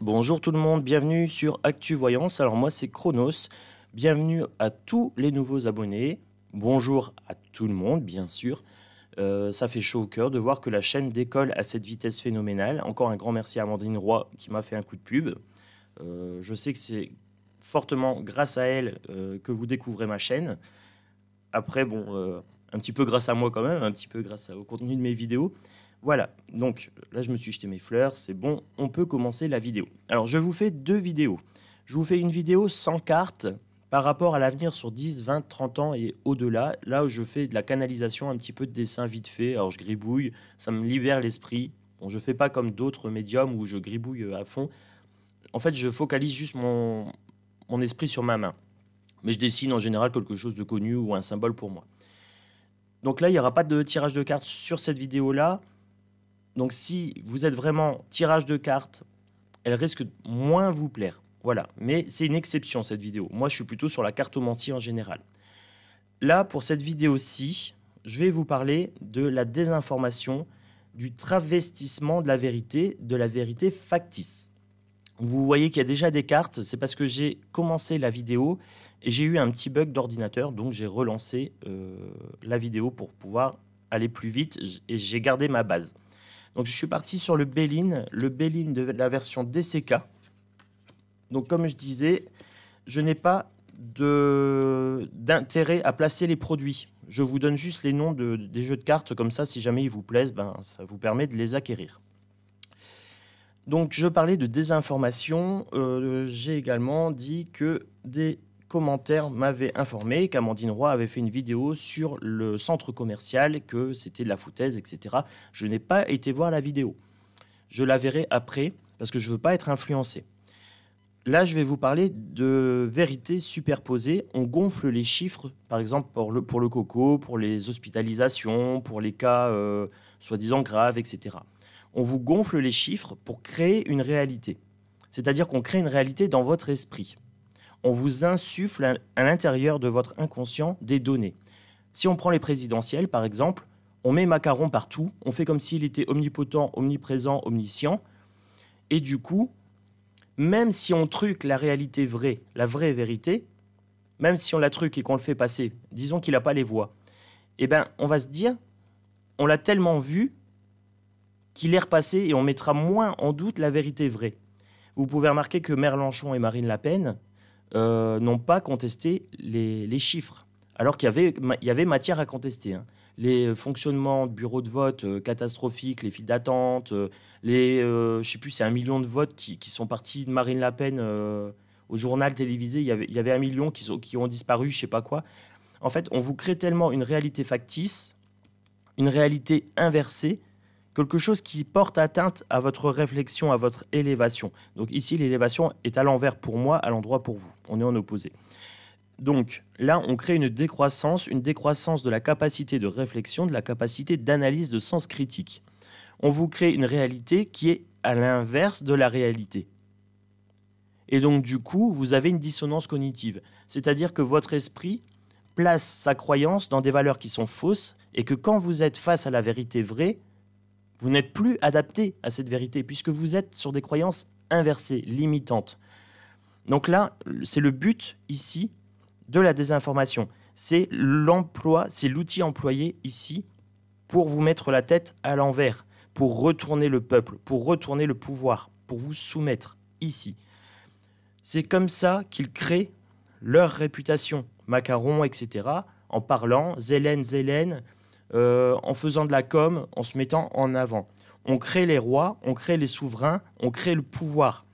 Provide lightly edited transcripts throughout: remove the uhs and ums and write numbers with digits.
Bonjour tout le monde, bienvenue sur Actu Voyance. Alors moi c'est Chronos, bienvenue à tous les nouveaux abonnés. Bonjour à tout le monde bien sûr. Ça fait chaud au cœur de voir que la chaîne décolle à cette vitesse phénoménale. Encore un grand merci à Amandine Roy qui m'a fait un coup de pub. Je sais que c'est fortement grâce à elle que vous découvrez ma chaîne. Après bon, un petit peu grâce à moi quand même, un petit peu grâce au contenu de mes vidéos. Voilà, donc là je me suis jeté mes fleurs, c'est bon, on peut commencer la vidéo. Alors je vous fais deux vidéos. Je vous fais une vidéo sans carte par rapport à l'avenir sur 10, 20, 30 ans et au-delà. Là où je fais de la canalisation, un petit peu de dessin vite fait, alors je gribouille, ça me libère l'esprit. Bon, je fais pas comme d'autres médiums où je gribouille à fond. En fait, je focalise juste mon esprit sur ma main. Mais je dessine en général quelque chose de connu ou un symbole pour moi. Donc là, il n'y aura pas de tirage de cartes sur cette vidéo-là. Donc si vous êtes vraiment tirage de cartes, elle risque de moins vous plaire. Voilà, mais c'est une exception cette vidéo. Moi, je suis plutôt sur la cartomancie en général. Là, pour cette vidéo-ci, je vais vous parler de la désinformation, du travestissement de la vérité factice. Vous voyez qu'il y a déjà des cartes, c'est parce que j'ai commencé la vidéo et j'ai eu un petit bug d'ordinateur, donc j'ai relancé la vidéo pour pouvoir aller plus vite et j'ai gardé ma base. Donc je suis parti sur le Belin de la version DCK. Donc comme je disais, je n'ai pas d'intérêt à placer les produits. Je vous donne juste les noms des jeux de cartes, comme ça si jamais ils vous plaisent, ben, ça vous permet de les acquérir. Donc je parlais de désinformation, j'ai également dit que des commentaires m'avaient informé qu'Amandine Roy avait fait une vidéo sur le centre commercial, que c'était de la foutaise, etc. Je n'ai pas été voir la vidéo. Je la verrai après, parce que je ne veux pas être influencé. Là, je vais vous parler de vérités superposées. On gonfle les chiffres, par exemple pour le coco, pour les hospitalisations, pour les cas soi-disant graves, etc. On vous gonfle les chiffres pour créer une réalité. C'est-à-dire qu'on crée une réalité dans votre esprit. On vous insuffle à l'intérieur de votre inconscient des données. Si on prend les présidentielles, par exemple, on met Macron partout, on fait comme s'il était omnipotent, omniprésent, omniscient, et du coup, même si on truque la réalité vraie, la vraie vérité, même si on la truque et qu'on le fait passer, disons qu'il n'a pas les voix, eh ben, on va se dire, on l'a tellement vu qu'il est repassé et on mettra moins en doute la vérité vraie. Vous pouvez remarquer que Mélenchon et Marine Le Pen n'ont pas contesté les chiffres, alors qu'il y avait matière à contester. Hein. Les fonctionnements de bureaux de vote catastrophiques, les files d'attente, je sais plus, c'est 1 million de votes qui sont partis de Marine Le Pen au journal télévisé. Il y avait 1 million qui ont disparu, je sais pas quoi. En fait, on vous crée tellement une réalité factice, une réalité inversée, quelque chose qui porte atteinte à votre réflexion, à votre élévation. Donc ici, l'élévation est à l'envers pour moi, à l'endroit pour vous. On est en opposé. Donc là, on crée une décroissance de la capacité de réflexion, de la capacité d'analyse, de sens critique. On vous crée une réalité qui est à l'inverse de la réalité. Et donc du coup, vous avez une dissonance cognitive. C'est-à-dire que votre esprit place sa croyance dans des valeurs qui sont fausses et que quand vous êtes face à la vérité vraie, vous n'êtes plus adapté à cette vérité puisque vous êtes sur des croyances inversées, limitantes. Donc là, c'est le but ici de la désinformation. C'est l'emploi, c'est l'outil employé ici pour vous mettre la tête à l'envers, pour retourner le peuple, pour retourner le pouvoir, pour vous soumettre ici. C'est comme ça qu'ils créent leur réputation, Macron, etc., en parlant, Zélène, en faisant de la com, en se mettant en avant. On crée les rois, on crée les souverains, on crée le pouvoir.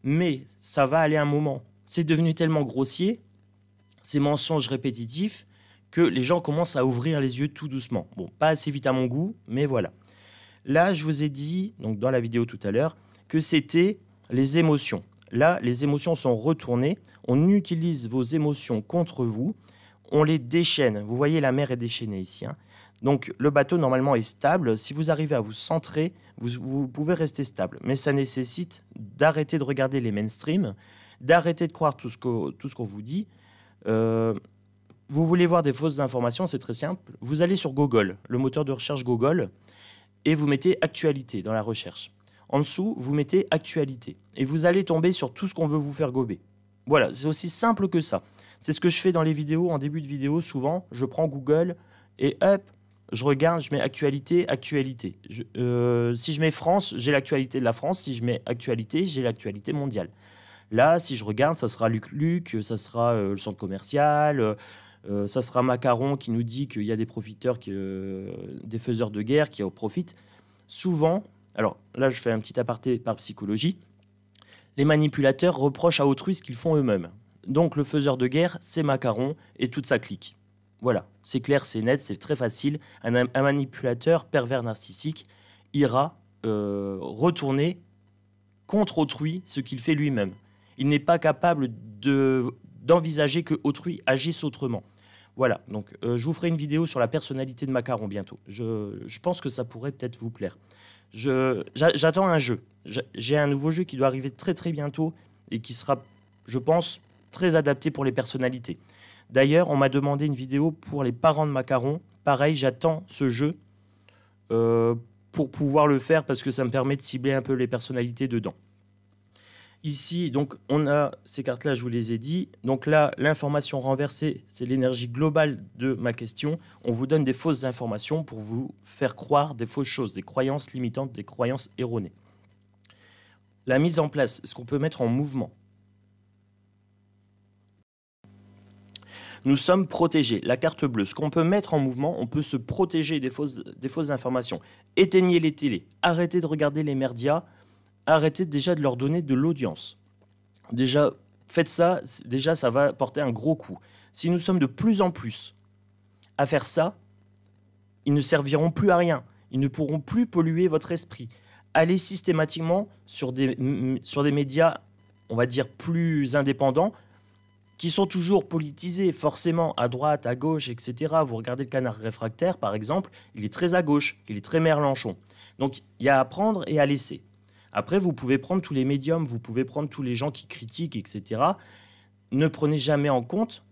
Mais ça va aller un moment. C'est devenu tellement grossier, ces mensonges répétitifs, que les gens commencent à ouvrir les yeux tout doucement. Bon, pas assez vite à mon goût, mais voilà. Là, je vous ai dit, donc dans la vidéo tout à l'heure, que c'était les émotions. Là, les émotions sont retournées. On utilise vos émotions contre vous. On les déchaîne. Vous voyez, la mer est déchaînée ici. Hein. Donc, le bateau, normalement, est stable. Si vous arrivez à vous centrer, vous pouvez rester stable. Mais ça nécessite d'arrêter de regarder les mainstream, d'arrêter de croire tout ce qu'on vous dit. Vous voulez voir des fausses informations, c'est très simple. Vous allez sur Google, le moteur de recherche Google, et vous mettez « actualité » dans la recherche. En dessous, vous mettez actualité. Et vous allez tomber sur tout ce qu'on veut vous faire gober. Voilà, c'est aussi simple que ça. C'est ce que je fais dans les vidéos, en début de vidéo, souvent. Je prends Google et hop, je regarde, je mets actualité, actualité. Si je mets France, j'ai l'actualité de la France. Si je mets actualité, j'ai l'actualité mondiale. Là, si je regarde, ça sera Luc Luc, ça sera le centre commercial, ça sera Macaron qui nous dit qu'il y a des profiteurs, des faiseurs de guerre qui en profitent. Souvent, alors là, je fais un petit aparté par psychologie, les manipulateurs reprochent à autrui ce qu'ils font eux-mêmes. Donc le faiseur de guerre, c'est Macaron et toute sa clique. Voilà, c'est clair, c'est net, c'est très facile. Un manipulateur pervers narcissique ira retourner contre autrui ce qu'il fait lui-même. Il n'est pas capable d'envisager que autrui agisse autrement. Voilà, donc je vous ferai une vidéo sur la personnalité de Macaron bientôt. Je pense que ça pourrait peut-être vous plaire. J'attends un jeu. J'ai un nouveau jeu qui doit arriver très très bientôt et qui sera, je pense, très adapté pour les personnalités. D'ailleurs, on m'a demandé une vidéo pour les parents de Macaron. Pareil, j'attends ce jeu pour pouvoir le faire parce que ça me permet de cibler un peu les personnalités dedans. Ici, donc, on a ces cartes-là, je vous les ai dit. Donc là, l'information renversée, c'est l'énergie globale de ma question. On vous donne des fausses informations pour vous faire croire des fausses choses, des croyances limitantes, des croyances erronées. La mise en place, ce qu'on peut mettre en mouvement. Nous sommes protégés. La carte bleue, ce qu'on peut mettre en mouvement, on peut se protéger des fausses informations. Éteignez les télés, arrêtez de regarder les merdias, arrêtez déjà de leur donner de l'audience. Déjà, faites ça, déjà ça va porter un gros coup. Si nous sommes de plus en plus à faire ça, ils ne serviront plus à rien. Ils ne pourront plus polluer votre esprit. Allez systématiquement sur des médias, on va dire, plus indépendants, qui sont toujours politisés, forcément, à droite, à gauche, etc. Vous regardez le Canard réfractaire, par exemple, il est très à gauche, il est très Mélenchon. Donc, il y a à prendre et à laisser. Après, vous pouvez prendre tous les médiums, vous pouvez prendre tous les gens qui critiquent, etc. Ne prenez jamais en compte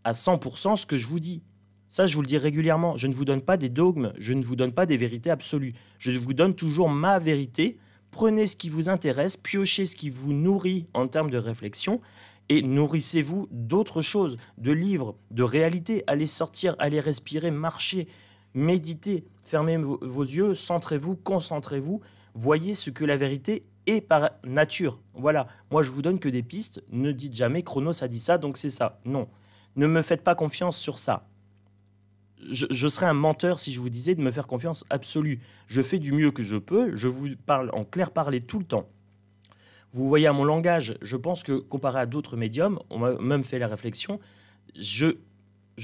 à 100% ce que je vous dis. Ça, je vous le dis régulièrement. Je ne vous donne pas des dogmes, je ne vous donne pas des vérités absolues. Je vous donne toujours ma vérité. Prenez ce qui vous intéresse, piochez ce qui vous nourrit en termes de réflexion et nourrissez-vous d'autres choses, de livres, de réalités. Allez sortir, allez respirer, marcher, méditer, fermez vos yeux, centrez-vous, concentrez-vous. Voyez ce que la vérité est par nature. Voilà, moi je vous donne que des pistes. Ne dites jamais Chronos a dit ça, donc c'est ça. Non, ne me faites pas confiance sur ça. Je serais un menteur si je vous disais de me faire confiance absolue. Je fais du mieux que je peux, je vous parle en clair parler tout le temps. Vous voyez à mon langage, je pense que comparé à d'autres médiums, on m'a même fait la réflexion, je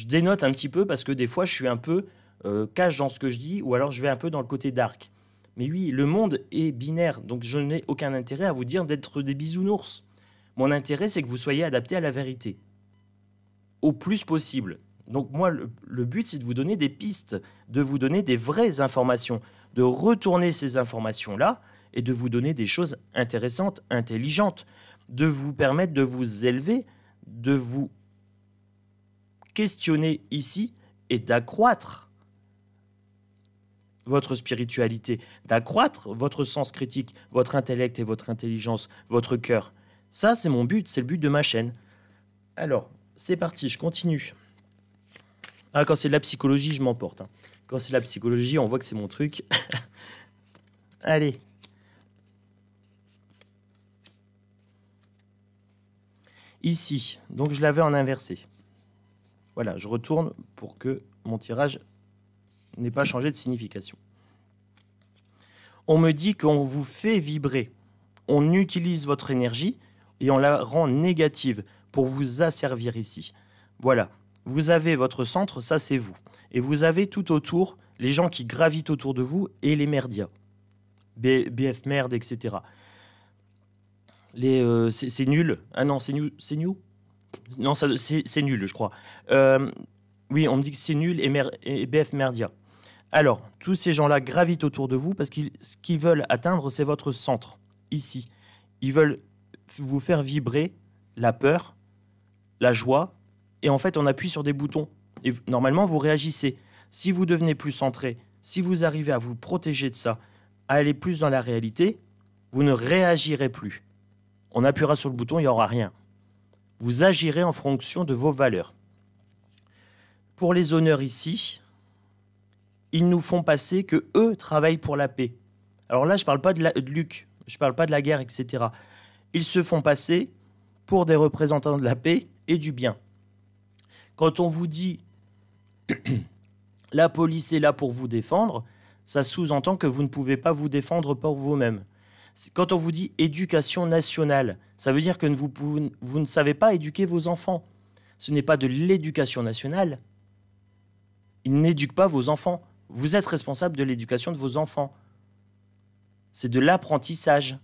dénote un petit peu parce que des fois je suis un peu cash dans ce que je dis ou alors je vais un peu dans le côté dark. Mais oui, le monde est binaire, donc je n'ai aucun intérêt à vous dire d'être des bisounours. Mon intérêt, c'est que vous soyez adaptés à la vérité, au plus possible. Donc moi, le but, c'est de vous donner des pistes, de vous donner des vraies informations, de retourner ces informations-là et de vous donner des choses intéressantes, intelligentes, de vous permettre de vous élever, de vous questionner ici et d'accroître votre spiritualité, d'accroître votre sens critique, votre intellect et votre intelligence, votre cœur. Ça, c'est mon but, c'est le but de ma chaîne. Alors, c'est parti, je continue. Ah, quand c'est de la psychologie, je m'emporte. Hein. Quand c'est de la psychologie, on voit que c'est mon truc. Allez. Ici, donc je l'avais en inversé. Voilà, je retourne pour que mon tirage n'ait pas changé de signification. On me dit qu'on vous fait vibrer. On utilise votre énergie et on la rend négative pour vous asservir ici. Voilà, vous avez votre centre, ça c'est vous. Et vous avez tout autour les gens qui gravitent autour de vous et les merdias. BF merde, etc. C'est nul. Ah non, c'est nul. Non, c'est nul, je crois. Oui, on me dit que c'est nul et BF merdia. Alors, tous ces gens-là gravitent autour de vous parce que ce qu'ils veulent atteindre, c'est votre centre, ici. Ils veulent vous faire vibrer la peur, la joie, et en fait, on appuie sur des boutons. Et normalement, vous réagissez. Si vous devenez plus centré, si vous arrivez à vous protéger de ça, à aller plus dans la réalité, Vous ne réagirez plus. On appuiera sur le bouton, il n'y aura rien. Vous agirez en fonction de vos valeurs. Pour les honneurs ici, ils nous font passer que eux travaillent pour la paix. Alors là, je ne parle pas de Luc, je ne parle pas de la guerre, etc. Ils se font passer pour des représentants de la paix et du bien. Quand on vous dit la police est là pour vous défendre, ça sous-entend que vous ne pouvez pas vous défendre pour vous-même. Quand on vous dit éducation nationale, ça veut dire que vous ne savez pas éduquer vos enfants. Ce n'est pas de l'éducation nationale. Ils n'éduquent pas vos enfants. Vous êtes responsable de l'éducation de vos enfants. C'est de l'apprentissage.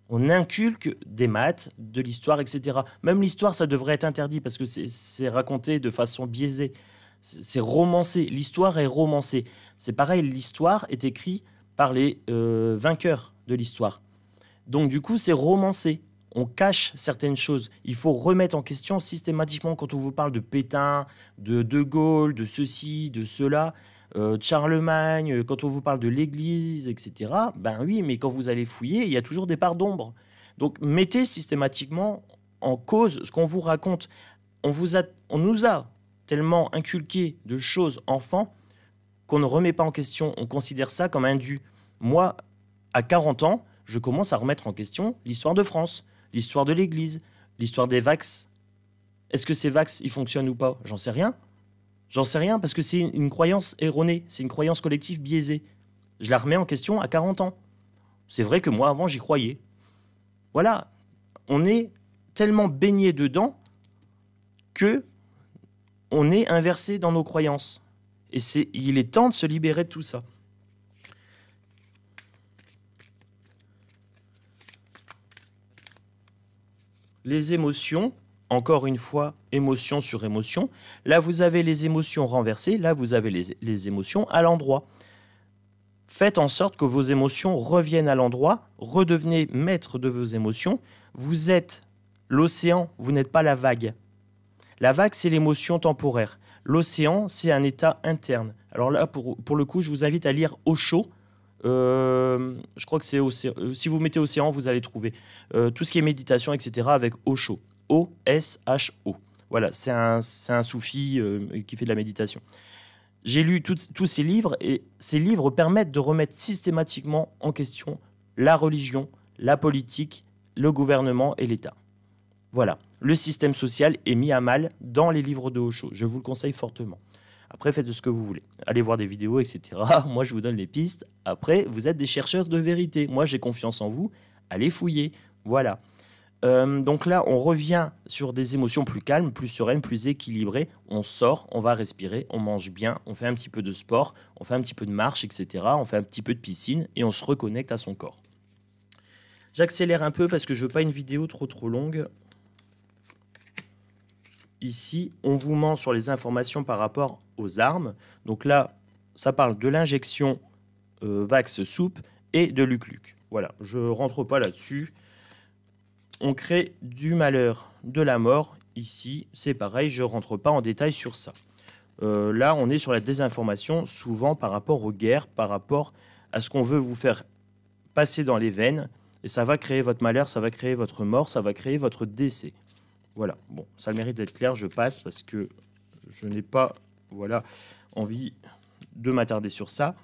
On inculque des maths, de l'histoire, etc. Même l'histoire, ça devrait être interdit parce que c'est raconté de façon biaisée. C'est romancé. L'histoire est romancée. C'est pareil, l'histoire est écrite par les vainqueurs de l'histoire. Donc du coup, c'est romancé. On cache certaines choses. Il faut remettre en question systématiquement quand on vous parle de Pétain, de De Gaulle, de ceci, de cela, de Charlemagne, quand on vous parle de l'Église, etc. Ben oui, mais quand vous allez fouiller, il y a toujours des parts d'ombre. Donc mettez systématiquement en cause ce qu'on vous raconte. On nous a tellement inculqué de choses enfants qu'on ne remet pas en question. On considère ça comme un dû. Moi, à 40 ans, je commence à remettre en question l'histoire de France, l'histoire de l'Église, l'histoire des vax. Est-ce que ces vax, ils fonctionnent ou pas? J'en sais rien. J'en sais rien parce que c'est une croyance erronée, c'est une croyance collective biaisée. Je la remets en question à 40 ans. C'est vrai que moi, avant, j'y croyais. Voilà. On est tellement baigné dedans que on est inversé dans nos croyances. Et il est temps de se libérer de tout ça. Les émotions, encore une fois, émotion sur émotion. Là, vous avez les émotions renversées. Là, vous avez les émotions à l'endroit. Faites en sorte que vos émotions reviennent à l'endroit. Redevenez maître de vos émotions. Vous êtes l'océan, vous n'êtes pas la vague. La vague, c'est l'émotion temporaire. L'océan, c'est un état interne. Alors là, pour le coup, je vous invite à lire Osho. Je crois que c'est Océan. Si vous mettez Océan, vous allez trouver tout ce qui est méditation, etc. avec Osho. O-S-H-O. Voilà, c'est un soufi qui fait de la méditation. J'ai lu tous ces livres et ces livres permettent de remettre systématiquement en question la religion, la politique, le gouvernement et l'État. Voilà, le système social est mis à mal dans les livres de Osho. Je vous le conseille fortement. Après, faites ce que vous voulez. Allez voir des vidéos, etc. Moi, je vous donne les pistes. Après, vous êtes des chercheurs de vérité. Moi, j'ai confiance en vous. Allez fouiller. Voilà. Donc là, on revient sur des émotions plus calmes, plus sereines, plus équilibrées. On sort, on va respirer, on mange bien, on fait un petit peu de sport, on fait un petit peu de marche, etc. On fait un petit peu de piscine et on se reconnecte à son corps. J'accélère un peu parce que je ne veux pas une vidéo trop longue. Ici, on vous ment sur les informations par rapport aux armes. Donc là, ça parle de l'injection Vax Soup et de Luc Luc. Voilà, je ne rentre pas là-dessus. On crée du malheur, de la mort. Ici, c'est pareil, je ne rentre pas en détail sur ça. Là, on est sur la désinformation, souvent par rapport aux guerres, par rapport à ce qu'on veut vous faire passer dans les veines. Et ça va créer votre malheur, ça va créer votre mort, ça va créer votre décès. Voilà, bon, ça a le mérite d'être clair, je passe parce que je n'ai pas envie de m'attarder sur ça.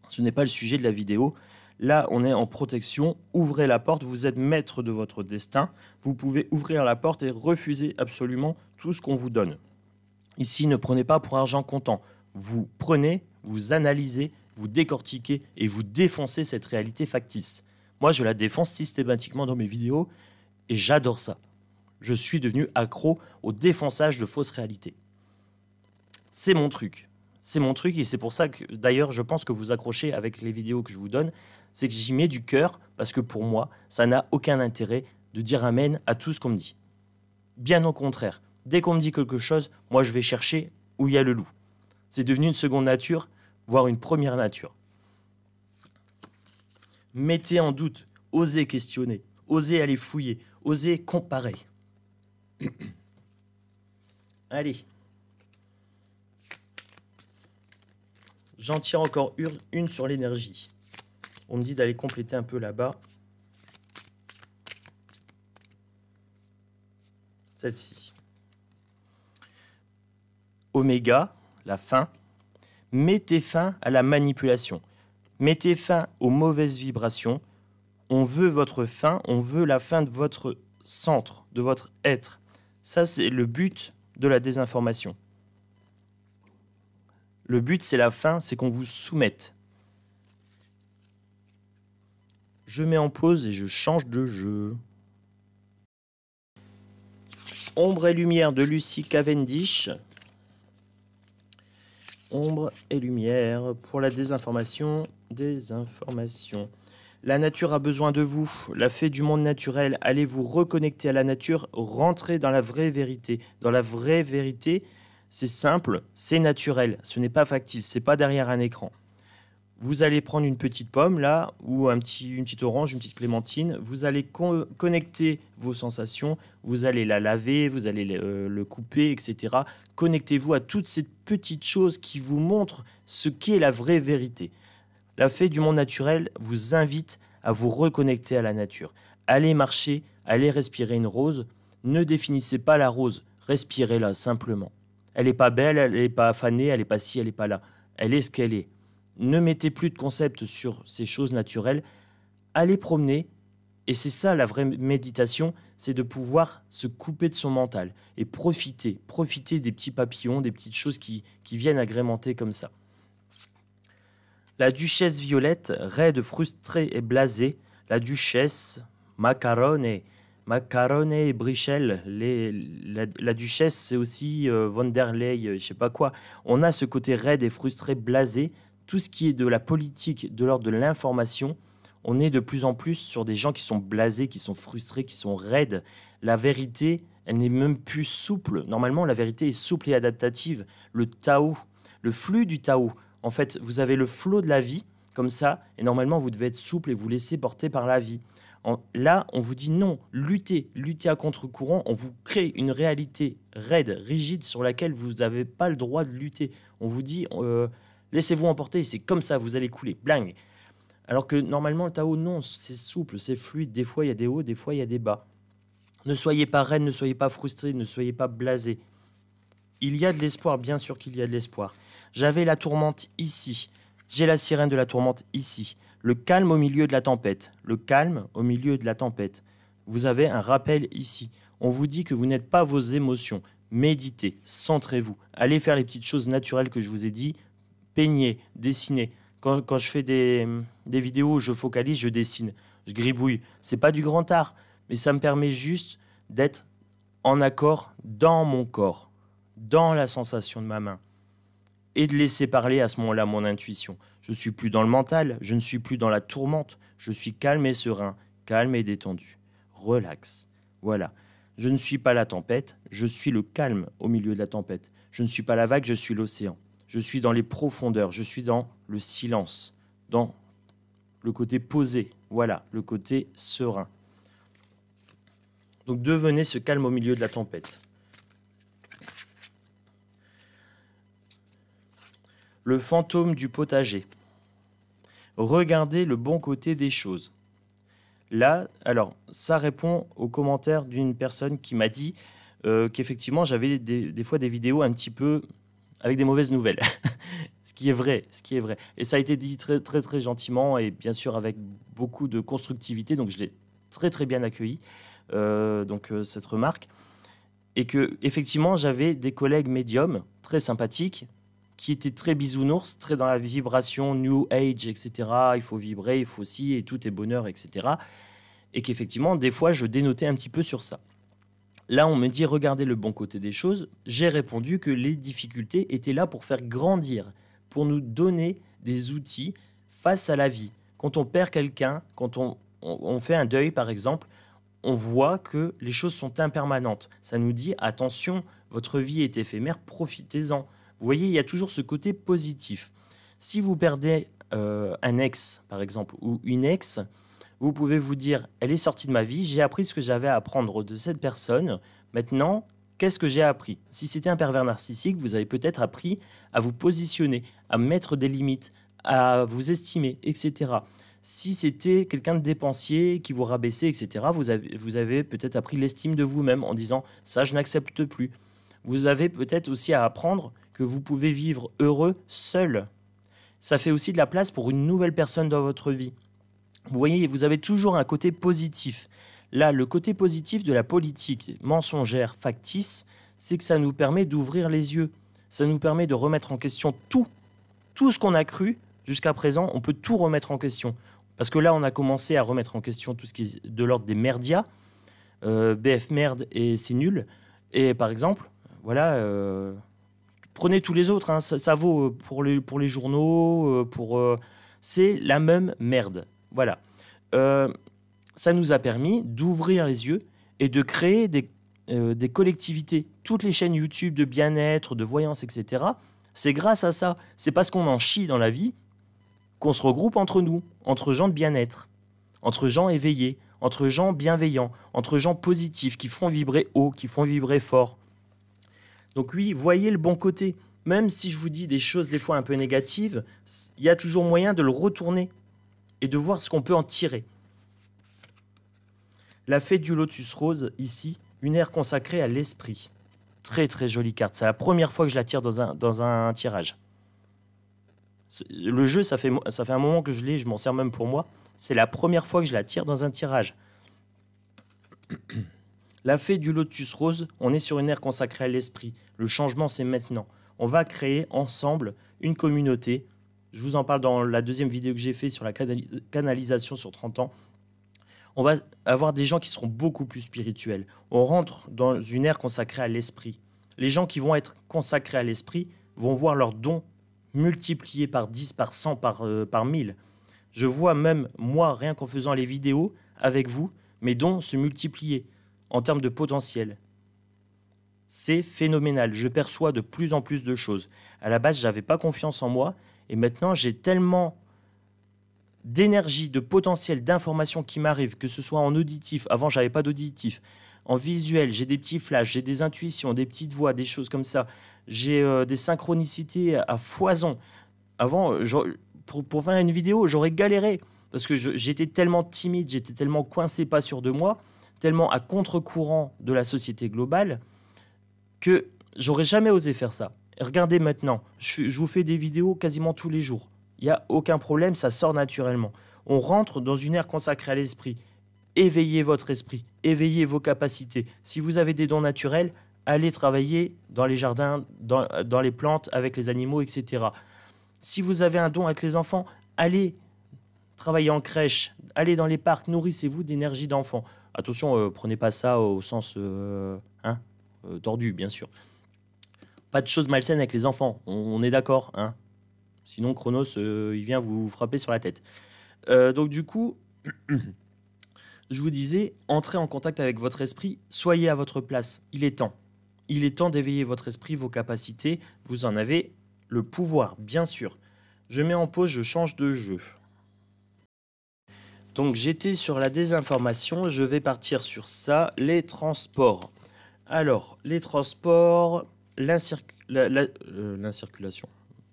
Ce n'est pas le sujet de la vidéo. Là, on est en protection. Ouvrez la porte, vous êtes maître de votre destin. Vous pouvez ouvrir la porte et refuser absolument tout ce qu'on vous donne. Ici, ne prenez pas pour argent comptant. Vous prenez, vous analysez, vous décortiquez et vous défoncez cette réalité factice. Moi, je la défonce systématiquement dans mes vidéos et j'adore ça. Je suis devenu accro au défonçage de fausses réalités. C'est mon truc. C'est mon truc et c'est pour ça que, d'ailleurs, je pense que vous accrochez avec les vidéos que je vous donne. C'est que j'y mets du cœur parce que pour moi, ça n'a aucun intérêt de dire amen à tout ce qu'on me dit. Bien au contraire. Dès qu'on me dit quelque chose, moi, je vais chercher où il y a le loup. C'est devenu une seconde nature, voire une première nature. Mettez en doute, osez questionner, osez aller fouiller, osez comparer. Allez. J'en tire encore une sur l'énergie. On me dit d'aller compléter un peu là-bas. Celle-ci. Oméga, la fin. Mettez fin à la manipulation. Mettez fin aux mauvaises vibrations. On veut votre fin, on veut la fin de votre centre, de votre être. Ça, c'est le but de la désinformation. Le but, c'est la fin, c'est qu'on vous soumette. Je mets en pause et je change de jeu. Ombre et lumière de Lucie Cavendish. Ombre et lumière pour la désinformation. Désinformation. La nature a besoin de vous. La fée du monde naturel. Allez vous reconnecter à la nature. Rentrez dans la vraie vérité. Dans la vraie vérité, c'est simple, c'est naturel. Ce n'est pas factice, c'est pas derrière un écran. Vous allez prendre une petite pomme là, ou une petite orange, une petite clémentine. Vous allez connecter vos sensations. Vous allez la laver, vous allez le couper, etc. Connectez-vous à toutes ces petites choses qui vous montrent ce qu'est la vraie vérité. La fée du monde naturel vous invite à vous reconnecter à la nature. Allez marcher, allez respirer une rose. Ne définissez pas la rose, respirez-la simplement. Elle n'est pas belle, elle n'est pas fanée, elle n'est pas ci, elle n'est pas là. Elle est ce qu'elle est. Ne mettez plus de concepts sur ces choses naturelles. Allez promener. Et c'est ça la vraie méditation, c'est de pouvoir se couper de son mental et profiter des petits papillons, des petites choses qui viennent agrémenter comme ça. La duchesse Violette, raide, frustrée et blasée. La duchesse Macarone et Brichel. La duchesse, c'est aussi Von der Leyen, je sais pas quoi. On a ce côté raide et frustré, blasé. Tout ce qui est de la politique, de l'ordre de l'information, on est de plus en plus sur des gens qui sont blasés, qui sont frustrés, qui sont raides. La vérité, elle n'est même plus souple. Normalement, la vérité est souple et adaptative. Le Tao, le flux du Tao. En fait, vous avez le flot de la vie, comme ça, et normalement, vous devez être souple et vous laisser porter par la vie. Là, on vous dit non, luttez à contre-courant, on vous crée une réalité raide, rigide, sur laquelle vous n'avez pas le droit de lutter. On vous dit, laissez-vous emporter, c'est comme ça, vous allez couler, bling. Alors que normalement, le Tao, non, c'est souple, c'est fluide, des fois il y a des hauts, des fois il y a des bas. Ne soyez pas raide, ne soyez pas frustré, ne soyez pas blasé. Il y a de l'espoir, bien sûr qu'il y a de l'espoir. J'avais la tourmente ici, j'ai la sirène de la tourmente ici. Le calme au milieu de la tempête. Le calme au milieu de la tempête. Vous avez un rappel ici. On vous dit que vous n'êtes pas vos émotions. Méditez, centrez-vous. Allez faire les petites choses naturelles que je vous ai dit. Peignez, dessinez. Quand je fais des vidéos où je focalise, je dessine. Je gribouille. C'est pas du grand art, mais ça me permet juste d'être en accord dans mon corps, dans la sensation de ma main. Et de laisser parler à ce moment-là mon intuition. Je ne suis plus dans le mental, je ne suis plus dans la tourmente, je suis calme et serein, calme et détendu, relax. Voilà. Je ne suis pas la tempête, je suis le calme au milieu de la tempête. Je ne suis pas la vague, je suis l'océan. Je suis dans les profondeurs, je suis dans le silence, dans le côté posé, voilà, le côté serein. Donc devenez ce calme au milieu de la tempête. Le fantôme du potager. Regardez le bon côté des choses. Là, alors, ça répond aux commentaires d'une personne qui m'a dit qu'effectivement, j'avais des fois des vidéos un petit peu avec des mauvaises nouvelles. Ce qui est vrai. Et ça a été dit très, très, très gentiment et bien sûr avec beaucoup de constructivité. Donc, je l'ai très, très bien accueilli, cette remarque. Et que, effectivement, j'avais des collègues médiums très sympathiques qui étaient très bisounours, très dans la vibration New Age, etc. Il faut vibrer, il faut ci, et tout est bonheur, etc. Et qu'effectivement, des fois, je dénotais un petit peu sur ça. Là, on me dit, regardez le bon côté des choses. J'ai répondu que les difficultés étaient là pour faire grandir, pour nous donner des outils face à la vie. Quand on perd quelqu'un, quand on fait un deuil, par exemple, on voit que les choses sont impermanentes. Ça nous dit, attention, votre vie est éphémère, profitez-en. Vous voyez, il y a toujours ce côté positif. Si vous perdez un ex, par exemple, ou une ex, vous pouvez vous dire, elle est sortie de ma vie, j'ai appris ce que j'avais à apprendre de cette personne. Maintenant, qu'est-ce que j'ai appris? Si c'était un pervers narcissique, vous avez peut-être appris à vous positionner, à mettre des limites, à vous estimer, etc. Si c'était quelqu'un de dépensier qui vous rabaissait, etc., vous avez peut-être appris l'estime de vous-même en disant « ça, je n'accepte plus ». Vous avez peut-être aussi à apprendre que vous pouvez vivre heureux seul. Ça fait aussi de la place pour une nouvelle personne dans votre vie. Vous voyez, vous avez toujours un côté positif. Là, le côté positif de la politique mensongère, factice, c'est que ça nous permet d'ouvrir les yeux. Ça nous permet de remettre en question tout ce qu'on a cru jusqu'à présent. On peut tout remettre en question. Parce que là, on a commencé à remettre en question tout ce qui est de l'ordre des merdias, BF merde et c'est nul. Et par exemple, voilà, prenez tous les autres, hein, ça vaut pour les journaux, c'est la même merde. Voilà. Ça nous a permis d'ouvrir les yeux et de créer des collectivités. Toutes les chaînes YouTube de bien-être, de voyance, etc., c'est grâce à ça. C'est parce qu'on en chie dans la vie qu'on se regroupe entre nous, entre gens de bien-être, entre gens éveillés, entre gens bienveillants, entre gens positifs, qui font vibrer haut, qui font vibrer fort. Donc oui, voyez le bon côté. Même si je vous dis des choses des fois un peu négatives, il y a toujours moyen de le retourner et de voir ce qu'on peut en tirer. La fée du lotus rose, ici, une ère consacrée à l'esprit. Très très jolie carte. C'est la première fois que je la tire dans un tirage. Le jeu, ça fait un moment que je l'ai, je m'en sers même pour moi. C'est la première fois que je la tire dans un tirage. La fée du lotus rose, on est sur une ère consacrée à l'esprit. Le changement, c'est maintenant. On va créer ensemble une communauté. Je vous en parle dans la deuxième vidéo que j'ai fait sur la canalisation sur 30 ans. On va avoir des gens qui seront beaucoup plus spirituels. On rentre dans une ère consacrée à l'esprit. Les gens qui vont être consacrés à l'esprit vont voir leurs dons multipliés par 10, par 100, par 1000. Je vois même, moi, rien qu'en faisant les vidéos avec vous, mes dons se multiplier en termes de potentiel. C'est phénoménal. Je perçois de plus en plus de choses. À la base, je n'avais pas confiance en moi. Et maintenant, j'ai tellement d'énergie, de potentiel, d'informations qui m'arrivent, que ce soit en auditif. Avant, je n'avais pas d'auditif. En visuel, j'ai des petits flashs, j'ai des intuitions, des petites voix, des choses comme ça. J'ai des synchronicités à foison. Avant, pour faire une vidéo, j'aurais galéré. Parce que j'étais tellement timide, j'étais tellement coincé, pas sûr de moi, tellement à contre-courant de la société globale, que j'aurais jamais osé faire ça. Et regardez maintenant, je vous fais des vidéos quasiment tous les jours. Il n'y a aucun problème, ça sort naturellement. On rentre dans une ère consacrée à l'esprit. Éveillez votre esprit, éveillez vos capacités. Si vous avez des dons naturels, allez travailler dans les jardins, dans les plantes, avec les animaux, etc. Si vous avez un don avec les enfants, allez travaillez en crèche, allez dans les parcs, nourrissez-vous d'énergie d'enfant. Attention, prenez pas ça au sens tordu, bien sûr. Pas de choses malsaines avec les enfants, on est d'accord, hein. Sinon, Chronos, il vient vous frapper sur la tête. Donc du coup, je vous disais, entrez en contact avec votre esprit, soyez à votre place. Il est temps. Il est temps d'éveiller votre esprit, vos capacités. Vous en avez le pouvoir, bien sûr. Je mets en pause, je change de jeu. Donc j'étais sur la désinformation, je vais partir sur ça, les transports. Alors, les transports, l'incirculation.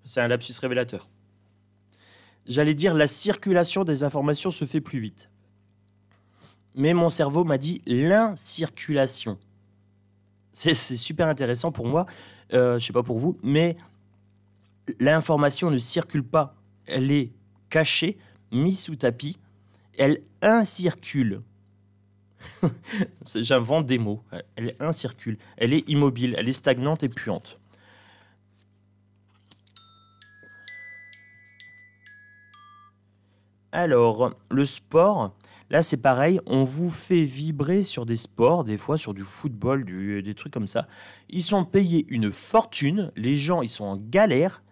C'est un lapsus révélateur. J'allais dire la circulation des informations se fait plus vite. Mais mon cerveau m'a dit l'incirculation. C'est super intéressant pour moi, je sais pas pour vous, mais l'information ne circule pas. Elle est cachée, mise sous tapis, elle incircule. J'invente des mots. Elle incircule, elle est immobile, elle est stagnante et puante. Alors, le sport, là c'est pareil, on vous fait vibrer sur des sports, des fois sur du football, des trucs comme ça. Ils sont payés une fortune, les gens ils sont en galère,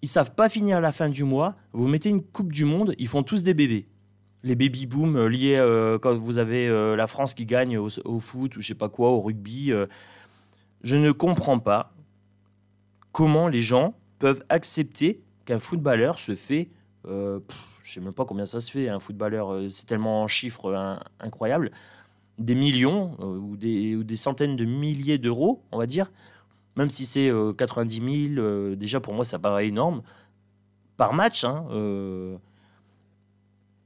ils savent pas finir la fin du mois, vous mettez une coupe du monde, ils font tous des bébés. Les baby-boom liés quand vous avez la France qui gagne au foot ou je sais pas quoi, au rugby. Je ne comprends pas comment les gens peuvent accepter qu'un footballeur se fait... je sais même pas combien ça se fait, un footballeur, c'est tellement en chiffres incroyable, des millions ou des centaines de milliers d'euros, on va dire, même si c'est 90 000, déjà pour moi ça paraît énorme, par match, hein,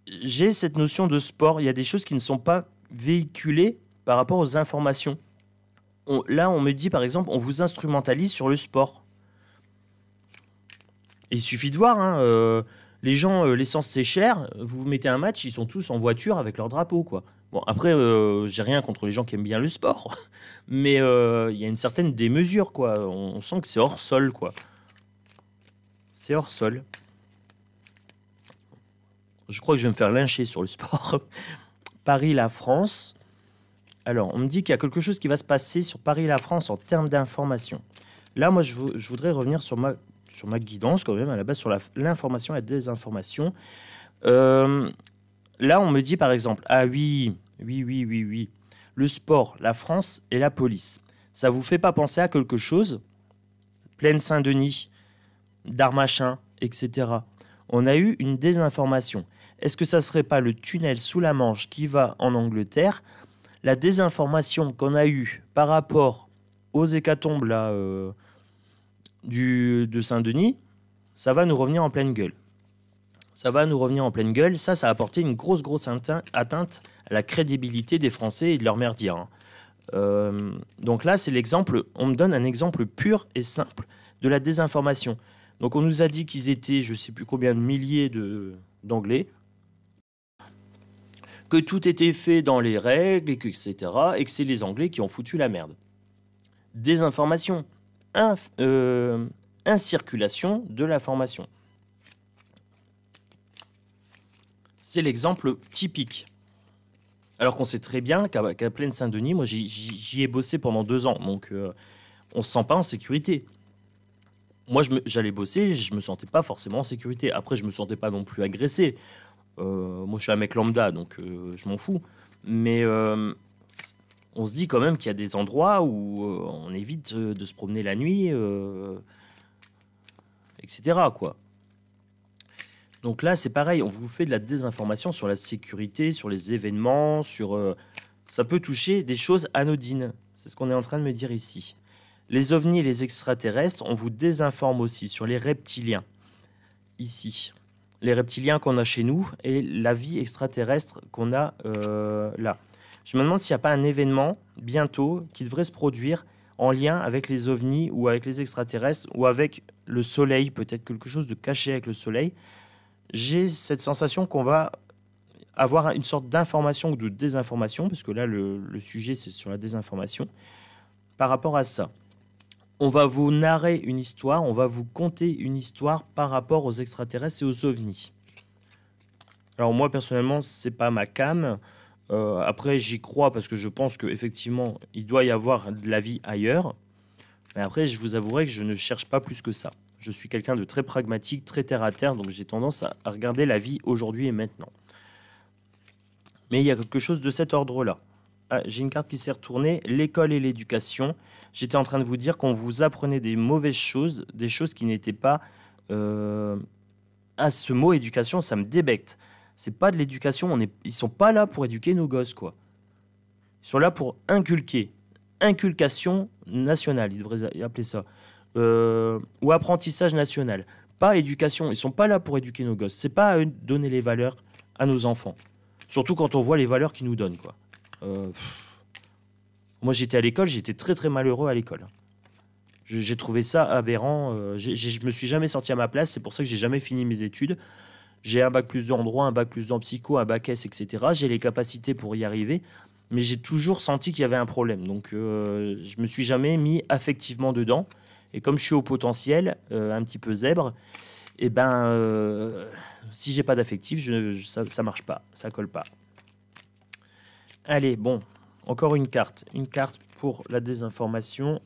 j'ai cette notion de sport. Il y a des choses qui ne sont pas véhiculées par rapport aux informations. Là, on me dit, par exemple, on vous instrumentalise sur le sport. Et il suffit de voir, hein, les gens, l'essence c'est cher, vous mettez un match, ils sont tous en voiture avec leur drapeau, quoi. Bon, après, j'ai rien contre les gens qui aiment bien le sport, mais il y a une certaine démesure, quoi. On sent que c'est hors sol, quoi. C'est hors sol. Je crois que je vais me faire lyncher sur le sport. Paris, la France. Alors, on me dit qu'il y a quelque chose qui va se passer sur Paris, la France en termes d'information. Là, moi, je voudrais revenir sur ma guidance, quand même, à la base, sur l'information et la désinformation. Là, on me dit, par exemple, ah oui, le sport, la France et la police. Ça vous fait pas penser à quelque chose? Plaine Saint-Denis, Darmachin, etc. On a eu une désinformation. Est-ce que ça serait pas le tunnel sous la Manche qui va en Angleterre? La désinformation qu'on a eue par rapport aux hécatombes là, de Saint-Denis, ça va nous revenir en pleine gueule. Ça va nous revenir en pleine gueule. Ça a apporté une grosse atteinte à la crédibilité des Français et de leur merdier. Donc là, c'est l'exemple. On me donne un exemple pur et simple de la désinformation. Donc on nous a dit qu'ils étaient, je ne sais plus combien de milliers d'Anglais, que tout était fait dans les règles, etc. Et que c'est les Anglais qui ont foutu la merde. Désinformation. Incirculation de l'information. C'est l'exemple typique. Alors qu'on sait très bien qu'à Plaine Saint-Denis, moi j'y ai bossé pendant 2 ans, donc on se sent pas en sécurité. Moi j'allais bosser, je me sentais pas forcément en sécurité. Après je me sentais pas non plus agressé. Moi je suis un mec lambda, donc je m'en fous. Mais on se dit quand même qu'il y a des endroits où on évite de se promener la nuit, etc. quoi. Donc là, c'est pareil, on vous fait de la désinformation sur la sécurité, sur les événements, sur ça peut toucher des choses anodines. C'est ce qu'on est en train de me dire ici. Les ovnis et les extraterrestres, on vous désinforme aussi sur les reptiliens. Ici. Les reptiliens qu'on a chez nous et la vie extraterrestre qu'on a là. Je me demande s'il n'y a pas un événement bientôt qui devrait se produire en lien avec les ovnis ou avec les extraterrestres ou avec le soleil, peut-être quelque chose de caché avec le soleil. J'ai cette sensation qu'on va avoir une sorte d'information ou de désinformation, parce que là, le sujet, c'est sur la désinformation, par rapport à ça. On va vous narrer une histoire, on va vous conter une histoire par rapport aux extraterrestres et aux ovnis. Alors moi, personnellement, c'est pas ma came. Après, j'y crois parce que je pense qu'effectivement, il doit y avoir de la vie ailleurs. Mais après, je vous avouerai que je ne cherche pas plus que ça. Je suis quelqu'un de très pragmatique, très terre-à-terre, donc j'ai tendance à regarder la vie aujourd'hui et maintenant. Mais il y a quelque chose de cet ordre-là. Ah, j'ai une carte qui s'est retournée, l'école et l'éducation. J'étais en train de vous dire qu'on vous apprenait des mauvaises choses, des choses qui n'étaient pas... Ah, ce mot éducation, ça me débecte. C'est pas de l'éducation, ils sont pas là pour éduquer nos gosses, quoi. Ils sont là pour inculquer. Inculcation nationale, ils devraient appeler ça. Ou apprentissage national. Pas éducation. Ils sont pas là pour éduquer nos gosses. C'est pas à eux de donner les valeurs à nos enfants. Surtout quand on voit les valeurs qu'ils nous donnent, quoi. Moi, j'étais à l'école, j'étais très très malheureux à l'école. J'ai trouvé ça aberrant. Je me suis jamais sorti à ma place. C'est pour ça que j'ai jamais fini mes études. J'ai un bac+2 en droit, un bac+2 en psycho, un bac S, etc. J'ai les capacités pour y arriver. Mais j'ai toujours senti qu'il y avait un problème. Donc, je me suis jamais mis affectivement dedans. Et comme je suis au potentiel, un petit peu zèbre, et si j'ai pas d'affectif, ça marche pas, ça colle pas. Allez, bon, encore une carte pour la désinformation.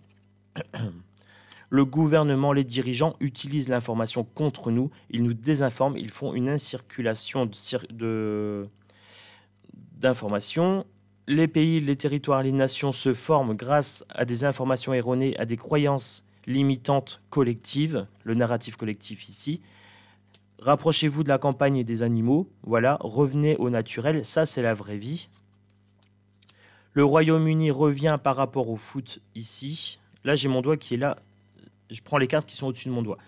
Le gouvernement, les dirigeants utilisent l'information contre nous, ils nous désinforment, ils font une incirculation d'informations. Les pays, les territoires, les nations se forment grâce à des informations erronées, à des croyances limitantes collectives, le narratif collectif ici. Rapprochez-vous de la campagne et des animaux, voilà, revenez au naturel, ça c'est la vraie vie. Le Royaume-Uni revient par rapport au foot ici. Là j'ai mon doigt qui est là, je prends les cartes qui sont au-dessus de mon doigt.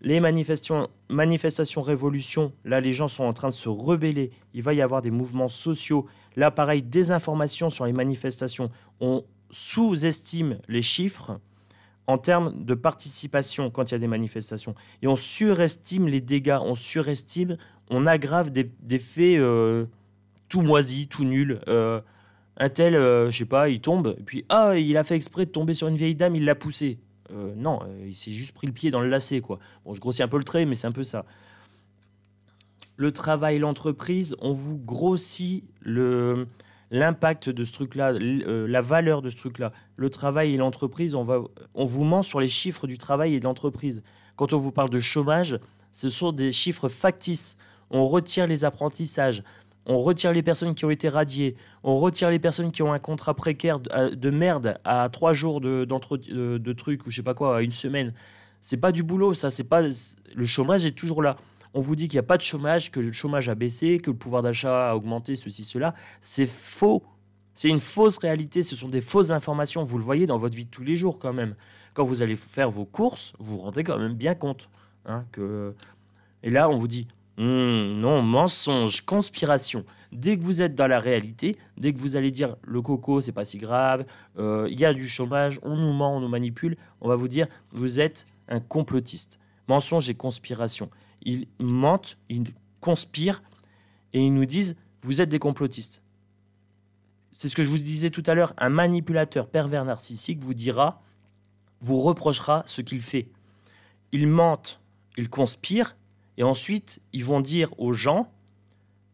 Les manifestations révolution, là les gens sont en train de se rebeller, il va y avoir des mouvements sociaux. Là pareil, désinformation sur les manifestations. On sous-estime les chiffres en termes de participation quand il y a des manifestations. Et on surestime les dégâts, on aggrave des faits tout moisis, tout nuls. Un tel, je sais pas, il tombe, et puis il a fait exprès de tomber sur une vieille dame, il l'a poussée. Non, il s'est juste pris le pied dans le lacet, quoi. Bon, je grossis un peu le trait, mais c'est un peu ça. Le travail, l'entreprise, on vous grossit l'impact de ce truc-là, la valeur de ce truc-là. Le travail et l'entreprise, on vous ment sur les chiffres du travail et de l'entreprise. Quand on vous parle de chômage, ce sont des chiffres factices. On retire les apprentissages, on retire les personnes qui ont été radiées, on retire les personnes qui ont un contrat précaire de merde à 3 jours de trucs ou je sais pas quoi, à une semaine. C'est pas du boulot, ça. C'est pas le chômage est toujours là. On vous dit qu'il n'y a pas de chômage, que le chômage a baissé, que le pouvoir d'achat a augmenté, ceci, cela. C'est faux. C'est une fausse réalité. Ce sont des fausses informations. Vous le voyez dans votre vie de tous les jours quand même. Quand vous allez faire vos courses, vous vous rendez quand même bien compte. Et là, on vous dit non, mensonge, conspiration. Dès que vous êtes dans la réalité, dès que vous allez dire le coco, c'est pas si grave, il y a du chômage, on nous ment, on nous manipule, on va vous dire vous êtes un complotiste. Mensonge et conspiration. Ils mentent, ils conspirent et ils nous disent vous êtes des complotistes. C'est ce que je vous disais tout à l'heure. Un manipulateur pervers narcissique vous reprochera ce qu'il fait. Ils mentent, ils conspirent et ensuite ils vont dire aux gens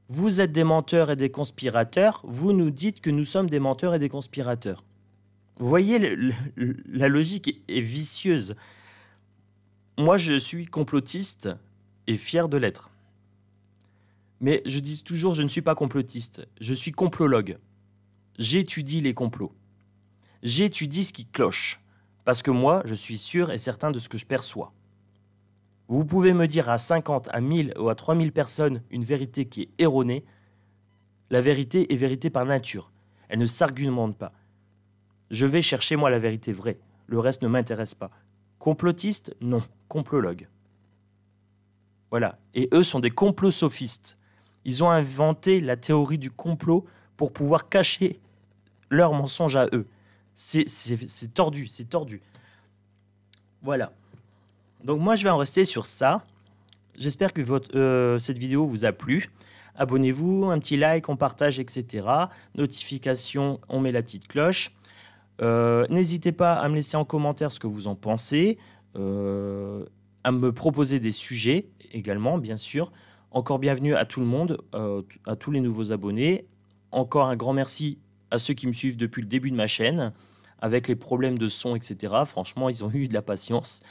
vous êtes des menteurs et des conspirateurs, vous nous dites que nous sommes des menteurs et des conspirateurs. Vous voyez, la logique est vicieuse. Moi, je suis complotiste et fier de l'être. Mais je dis toujours, je ne suis pas complotiste. Je suis complologue. J'étudie les complots. J'étudie ce qui cloche. Parce que moi, je suis sûr et certain de ce que je perçois. Vous pouvez me dire à 50, à 1000 ou à 3000 personnes une vérité qui est erronée. La vérité est vérité par nature. Elle ne s'argumente pas. Je vais chercher, moi, la vérité vraie. Le reste ne m'intéresse pas. Complotiste, non. Complologue. Voilà. Et eux sont des complosophistes. Ils ont inventé la théorie du complot pour pouvoir cacher leurs mensonges à eux. C'est tordu, c'est tordu. Voilà. Donc moi, je vais en rester sur ça. J'espère que cette vidéo vous a plu. Abonnez-vous, un petit like, on partage, etc. Notification, on met la petite cloche. N'hésitez pas à me laisser en commentaire ce que vous en pensez, à me proposer des sujets également, bien sûr. Encore bienvenue à tout le monde, à tous les nouveaux abonnés. Encore un grand merci à ceux qui me suivent depuis le début de ma chaîne, avec les problèmes de son, etc. Franchement, ils ont eu de la patience.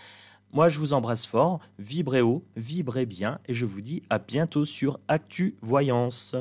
Moi, je vous embrasse fort, vibrez haut, vibrez bien, et je vous dis à bientôt sur Actu Voyance.